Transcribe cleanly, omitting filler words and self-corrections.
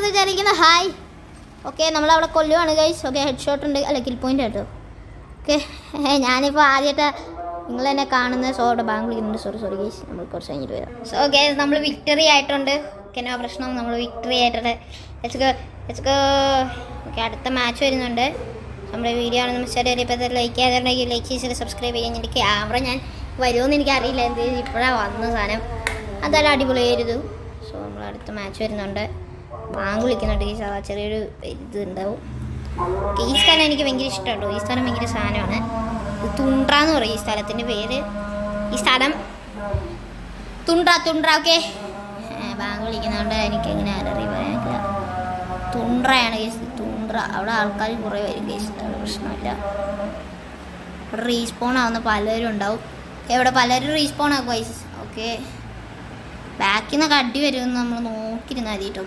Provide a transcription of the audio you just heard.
വിചാരിക്കുന്ന hi. Okay, നമ്മളവിടെ കൊല്ലുവാണ് guys. Okay, head shot ഉണ്ട്, അല്ല കിൽ പോയിൻ്റ് കേട്ടോ. ഓക്കെ, ഞാനിപ്പോൾ ആദ്യമായിട്ട് നിങ്ങൾ തന്നെ കാണുന്ന സോടെ ബാങ്ക് വിളിക്കുന്നുണ്ട്. സോറി ഗൈസ്, നമ്മൾ കുറച്ച് കഴിഞ്ഞിട്ട് വരാം. സോ ഗൈസ്, നമ്മൾ വിക്ടറി ആയിട്ടുണ്ട്. ഓക്കെ, നോ പ്രശ്നം, നമ്മൾ വിക്ടറി ആയിട്ടുണ്ട്. Let's go. ഓക്കെ, അടുത്ത മാച്ച് വരുന്നുണ്ട്. നമ്മുടെ വീഡിയോ ആണ് നമ്മൾ ഇപ്പോൾ ലൈക്ക് ചെയ്യാതുണ്ടെങ്കിൽ ലൈക്ക് ചെയ്ത് സബ്സ്ക്രൈബ് ചെയ്യാൻ. എനിക്ക് ക്യാമറ ഞാൻ വരുമെന്ന് എനിക്കറിയില്ല, എന്ത് ഇപ്പോഴാണ് വന്ന സാധനം. അതെല്ലാം അടിപൊളിയായിരുന്നു. സോ നമ്മൾ അടുത്ത മാച്ച് വരുന്നുണ്ട്. ബാങ്ക് വിളിക്കുന്നുണ്ട് ഗൈസ്, ആ ചെറിയൊരു ഇത് ഉണ്ടാവും. ഈ സ്ഥലം എനിക്ക് ഭയങ്കര ഇഷ്ടമുണ്ടോ. ഈ സ്ഥലം ഭയങ്കര സാധനമാണ്. തുണ്ട്ര എന്ന് പറയും ഈ സ്ഥലത്തിൻ്റെ പേര്. ഈ സ്ഥലം തുണ്ട്ര. ഓക്കെ, ബാങ്ക് വിളിക്കുന്നതുകൊണ്ട് എനിക്ക് എങ്ങനെ അലറി പറയാനില്ല. തുണ്ട്രയാണ് ഗൈസ്, തുണ്ട്ര. അവിടെ ആൾക്കാർ കുറേ വരും ഗൈസ്, അവിടെ പ്രശ്നമില്ല. ഇവിടെ റീസ്പോൺ ആവുന്ന പലരും ഉണ്ടാവും. ഇവിടെ പലരും റീസ്പോൺ ആക്കും ഗൈസ്. ഓക്കെ, ബാക്കിൽ നിന്നൊക്കെ അടി വരുമെന്ന് നമ്മൾ നോക്കിയിരുന്നാൽ മതി കേട്ടോ.